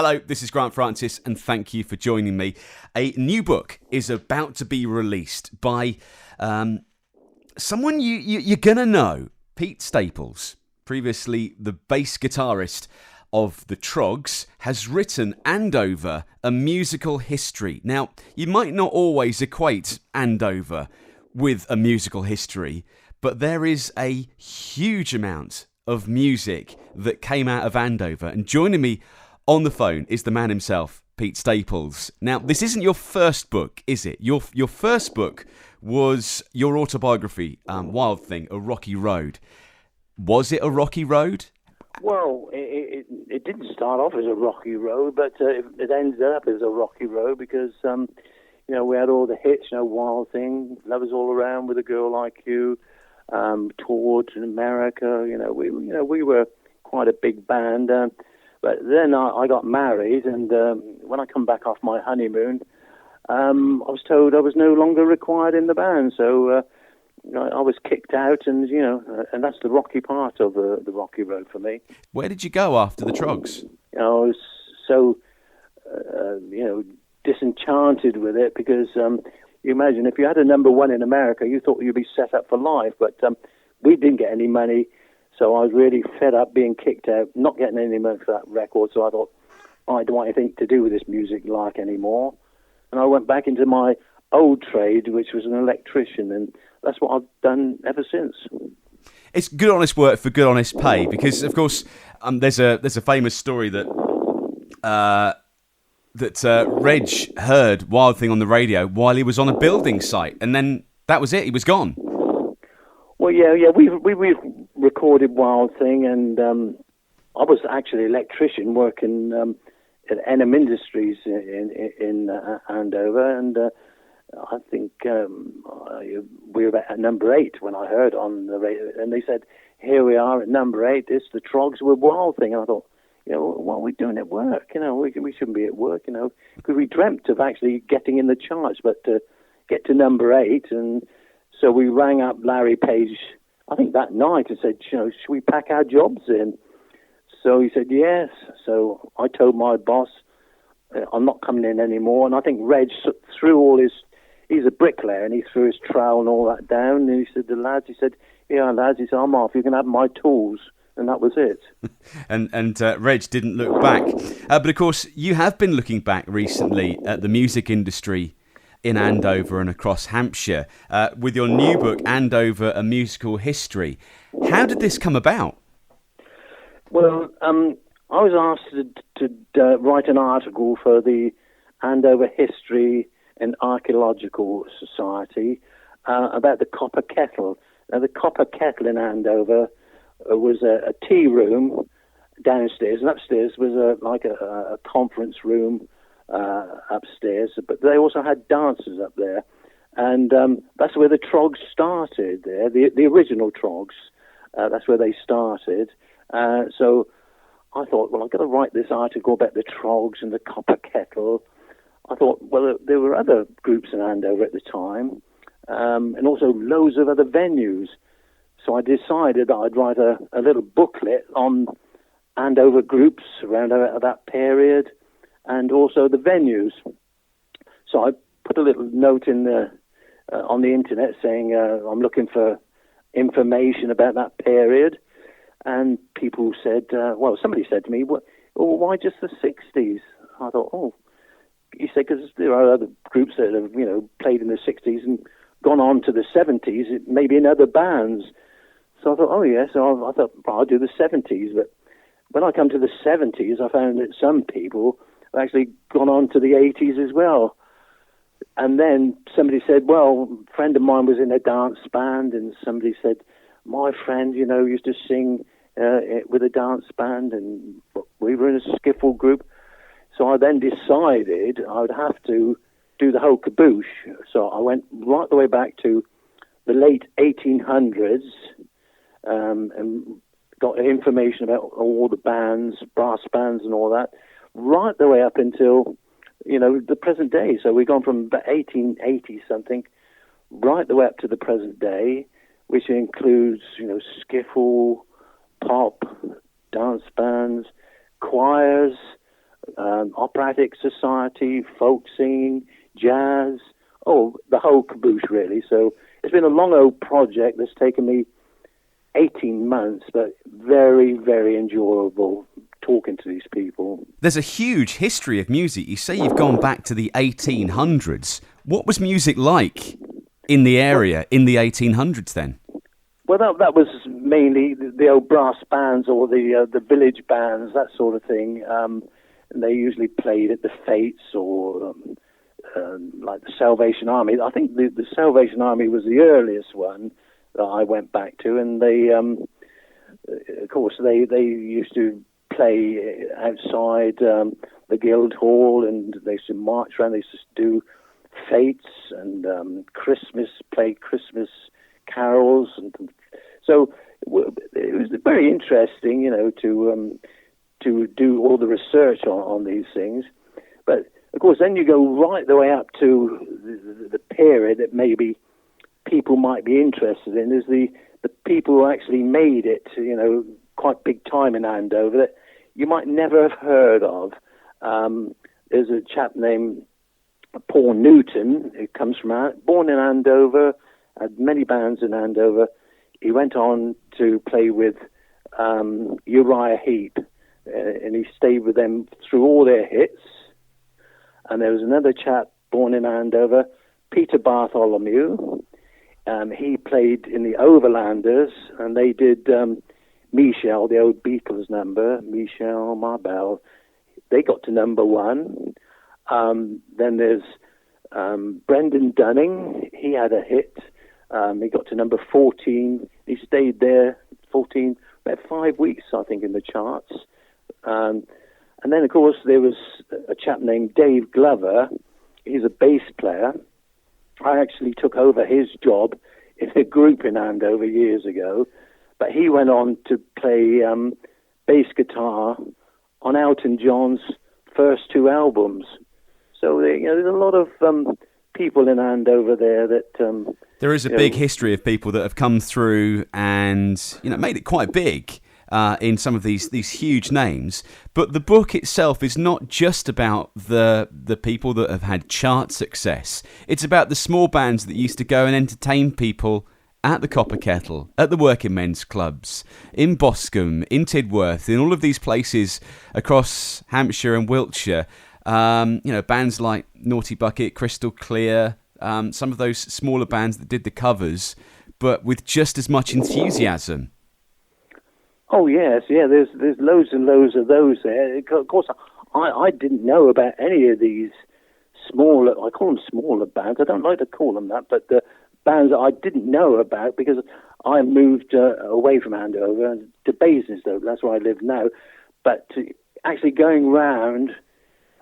Hello, this is Grant Francis, and thank you for joining me. A new book is about to be released by someone you're going to know, Pete Staples, previously the bass guitarist of the Trogs, has written Andover, a musical history. Now, you might not always equate Andover with a musical history, but there is a huge amount of music that came out of Andover. And joining me on the phone is the man himself, Pete Staples. Now, this isn't your first book, is it? Your first book was your autobiography, Wild Thing, A Rocky Road. Was it a rocky road? Well, it didn't start off as a rocky road, but it ended up as a rocky road because, we had all the hits, Wild Thing, Lovers All Around, With a Girl Like You, toured in America. We were quite a big band. But then I got married, and when I come back off my honeymoon, I was told I was no longer required in the band. So I was kicked out, and and that's the rocky part of the rocky road for me. Where did you go after the Trogs? I was so disenchanted with it because you imagine if you had a number one in America, you thought you'd be set up for life, but we didn't get any money. So I was really fed up being kicked out, not getting any money for that record. So I thought, I don't want anything to do with this music like anymore. And I went back into my old trade, which was an electrician, and that's what I've done ever since. It's good, honest work for good, honest pay, because of course there's a famous story that Reg heard Wild Thing on the radio while he was on a building site, and then that was it. He was gone. Well, yeah, we recorded Wild Thing, and I was actually an electrician working at Enham Industries in Andover, and I think we were at number 8 when I heard on the radio, and they said, "Here we are at number 8. It's the Trogs with Wild Thing." And I thought, what are we doing at work? We shouldn't be at work, because we dreamt of actually getting in the charts, but to get to number 8 and. So we rang up Larry Page, I think that night, and said, should we pack our jobs in? So he said, yes. So I told my boss, I'm not coming in anymore. And I think Reg threw he's a bricklayer, and he threw his trowel and all that down. And he said, yeah, lads, he said, I'm off. You can have my tools. And that was it. and Reg didn't look back. But of course, you have been looking back recently at the music industry in Andover and across Hampshire, with your new book, Andover, A Musical History. How did this come about? Well, I was asked to write an article for the Andover History and Archaeological Society about the Copper Kettle. Now, the Copper Kettle in Andover was a tea room downstairs, and upstairs was a conference room upstairs, but they also had dancers up there, and that's where the Trogs started. There, the original Trogs, that's where they started. So I thought, well, I've got to write this article about the Trogs and the Copper Kettle. I thought, well, there were other groups in Andover at the time, and also loads of other venues. So I decided that I'd write a little booklet on Andover groups around that period, and also the venues. So I put a little note in on the internet saying I'm looking for information about that period, and people said, somebody said to me, well, why just the 60s? I thought, he said, because there are other groups that have, played in the 60s and gone on to the 70s, maybe in other bands. So I thought, so I thought, I'll do the 70s, but when I come to the 70s, I found that some people actually gone on to the 80s as well. And then somebody said, well, a friend of mine was in a dance band, and somebody said, my friend, used to sing with a dance band, and we were in a skiffle group. So I then decided I would have to do the whole caboose. So I went right the way back to the late 1800s and got information about all the bands, brass bands and all that, right the way up until, the present day. So we've gone from about 1880 something right the way up to the present day, which includes, skiffle, pop, dance bands, choirs, operatic society, folk singing, jazz, the whole caboose really. So it's been a long old project that's taken me 18 months, but very, very enjoyable talking to these people. There's a huge history of music. You say you've gone back to the 1800s. What was music like in the area in the 1800s then? Well, that was mainly the old brass bands or the village bands, that sort of thing. And they usually played at the fetes or like the Salvation Army. I think the Salvation Army was the earliest one that I went back to, and they, of course, they used to play outside the Guildhall, and they used to march around. They used to do fetes and play Christmas carols, and so it was very interesting, to do all the research on these things. But of course, then you go right the way up to the period that maybe people might be interested in, is the people who actually made it, quite big time in Andover that you might never have heard of. There's a chap named Paul Newton, who comes from born in Andover, had many bands in Andover. He went on to play with Uriah Heep, and he stayed with them through all their hits. And there was another chap born in Andover, Peter Bartholomew. He played in the Overlanders, and they did Michelle, the old Beatles number, Michelle, My Belle. They got to number one. Then there's Brendan Dunning. He had a hit. He got to number 14. He stayed there 14, about 5 weeks, I think, in the charts. And then, of course, there was a chap named Dave Glover. He's a bass player. I actually took over his job in a group in Andover years ago, but he went on to play bass guitar on Elton John's first two albums. So there's a lot of people in Andover there that... there is a big history of people that have come through and made it quite big in some of these huge names. But the book itself is not just about the people that have had chart success. It's about the small bands that used to go and entertain people at the Copper Kettle, at the working men's clubs, in Boscombe, in Tidworth, in all of these places across Hampshire and Wiltshire. Bands like Naughty Bucket, Crystal Clear, some of those smaller bands that did the covers, but with just as much enthusiasm. Oh yes, yeah. There's loads and loads of those there. Of course, I didn't know about any of these smaller. I call them smaller bands. I don't like to call them that, but the bands that I didn't know about because I moved away from Andover to Basingstoke. That's where I live now. But actually going round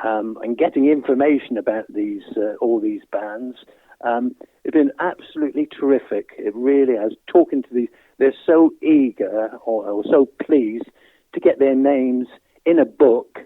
and getting information about these all these bands, it's been absolutely terrific. It really has. Talking to these. They're so eager or so pleased to get their names in a book,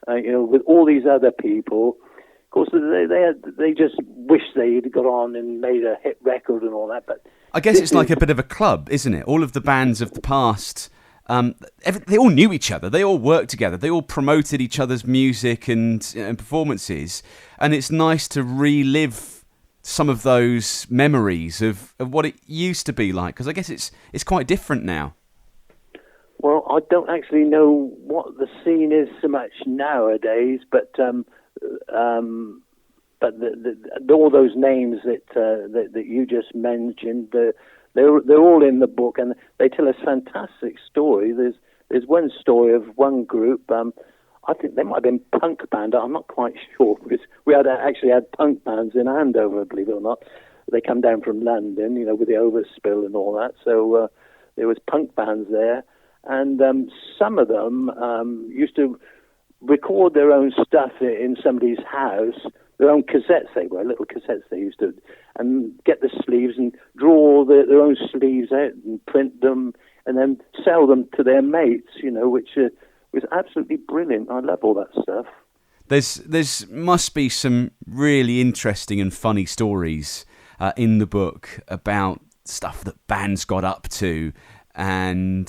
with all these other people. Of course, they just wish they'd got on and made a hit record and all that. But I guess it's like a bit of a club, isn't it? All of the bands of the past, they all knew each other. They all worked together. They all promoted each other's music and performances. And it's nice to relive some of those memories of what it used to be like, because I guess it's quite different now. Well, I don't actually know what the scene is so much nowadays, but all those names that you just mentioned, they're all in the book, and they tell us fantastic stories. There's one story of one group. I think they might have been punk band. I'm not quite sure. We actually had punk bands in Andover, believe it or not. They come down from London, with the overspill and all that. So there was punk bands there, and some of them used to record their own stuff in somebody's house. Their own cassettes, they were little cassettes. They used to and get the sleeves and draw their own sleeves out and print them, and then sell them to their mates. Which was absolutely brilliant. I love all that stuff. There's must be some really interesting and funny stories in the book about stuff that bands got up to, and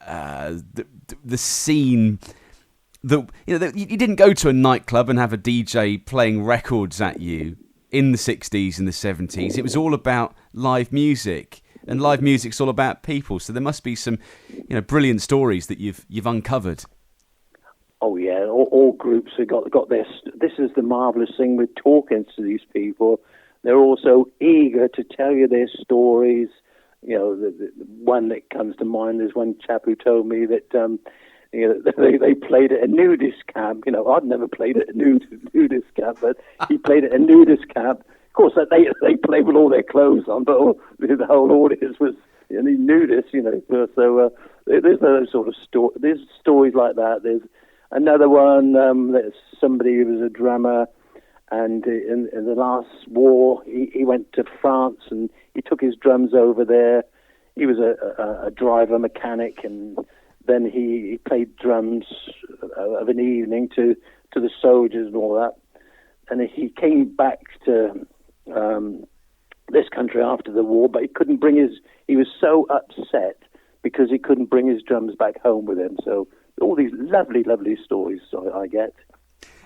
the scene you didn't go to a nightclub and have a DJ playing records at you in the 60s and the 70s. It was all about live music, and live music's all about people. So there must be some, brilliant stories that you've uncovered. Oh yeah, all groups have got this. This is the marvelous thing with talking to these people. They're also eager to tell you their stories. The one that comes to mind is one chap who told me that they played at a nudist camp. I'd never played at a nudist camp, but he played at a nudist camp. Of course, they played with all their clothes on, but the whole audience was nudists. So there's those sort of there's stories like that. There's another one that somebody who was a drummer, and in the last war, he went to France and he took his drums over there. He was a driver mechanic, and then he played drums of an evening to the soldiers and all that. And he came back to this country after the war, but he was so upset because he couldn't bring his drums back home with him. So all these lovely, lovely stories I get.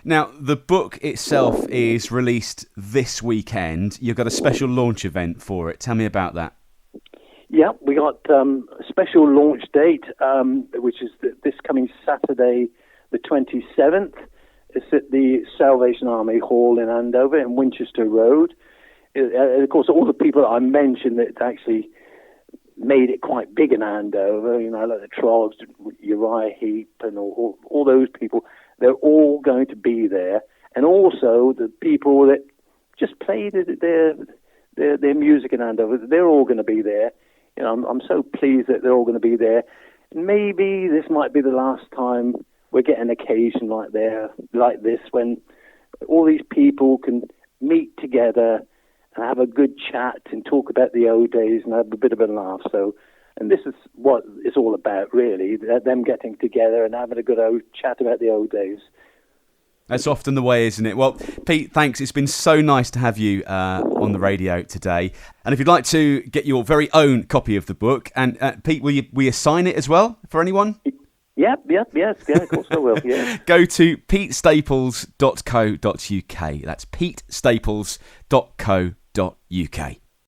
Now, the book itself is released this weekend. You've got a special launch event for it. Tell me about that. Yeah, we got a special launch date, which is this coming Saturday, the 27th. It's at the Salvation Army Hall in Andover, in Winchester Road. Of course, all the people that I mentioned that actually made it quite big in Andover, like the Troggs, Uriah Heep, and all those people, they're all going to be there. And also the people that just played their music in Andover, they're all going to be there. I'm so pleased that they're all going to be there. Maybe this might be the last time we get an occasion like this, when all these people can meet together and have a good chat and talk about the old days and have a bit of a laugh. And this is what it's all about, really, them getting together and having a good old chat about the old days. That's often the way, isn't it? Well, Pete, thanks. It's been so nice to have you on the radio today. And if you'd like to get your very own copy of the book, and Pete, will you sign it as well for anyone? Yes, of course I will, yeah. Go to petestaples.co.uk. That's petestaples.co.uk.